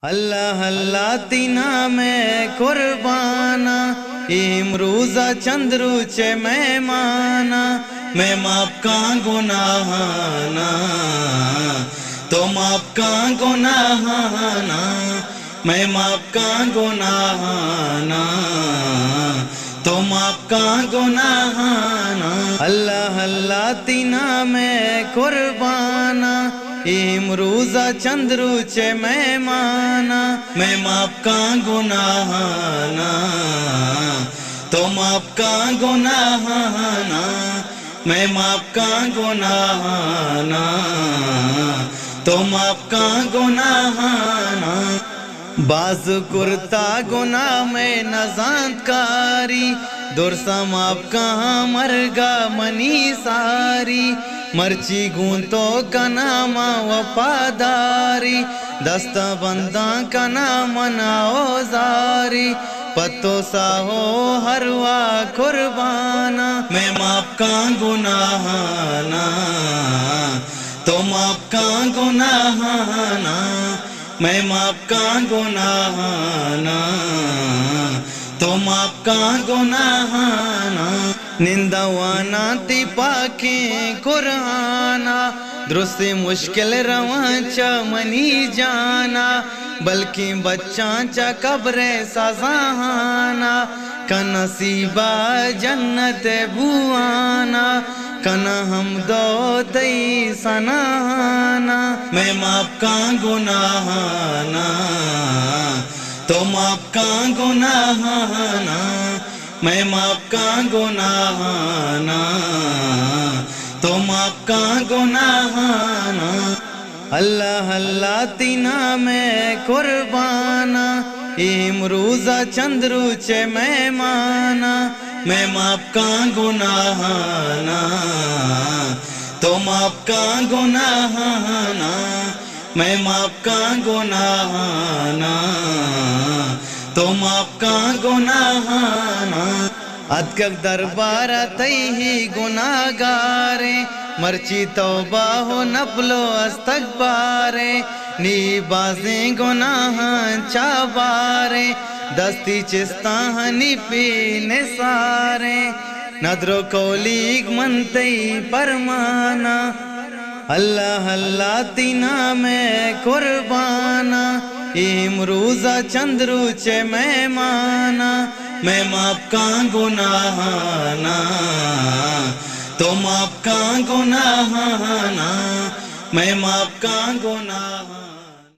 اللہ اللہ تینا میں قربانا امروزہ چند روچے مہمانا میں ماپ کا گناہانا تو ماپ کا گناہانا میں ماپ کا گناہانا تو ماپ کا گناہانا اللہ اللہ تینا میں قربانا امروزہ چند روچے مہمانا میں ماپ کا گناہانا تو ماپ کا گناہانا میں ماپ کا گناہانا تو ماپ کا گناہانا باز کرتا گناہ میں نزانت کاری درسا ماپ کہاں مرگا منی ساری مرچی گونتو کا نام وفاداری دستا بنداں کا نام اوزاری پتو سا ہو ہر وا قربانا میں ماپ کا گناہانا تو ماپ کا گناہانا میں ماپ کا گناہانا تو ماپ کا گناہانا نندوانا تی پاکیں قرآنا درست مشکل روان چا منی جانا بلکہ بچان چا قبر سزانا کا نصیبہ جنت بوانا کنا حمدو تی سنانا میں ماپ کا گناہانا تو ماپ کا گناہانا میں ماپ کا گناہانا تو ماپ کا گناہانا اللہ اللہ تینا میں قربانا امروزہ چند روچے مہمانا میں ماپ کا گناہانا تو ماپ کا گناہانا میں ماپ کا گناہانا تو ماپ کا گناہانا ادکک دربارہ تیہی گناہگارے مرچی توبہ ہو نفلو استغفارے نی بازیں گناہاں چابارے دستی چستاہنی پینے سارے ندرو کولیگ منتی پرمانا اللہ اللہ تینا میں قربانا امروزہ چند روچے مہمانا میں ماپ کا گناہانا تو ماپ کا گناہانا میں ماپ کا گناہانا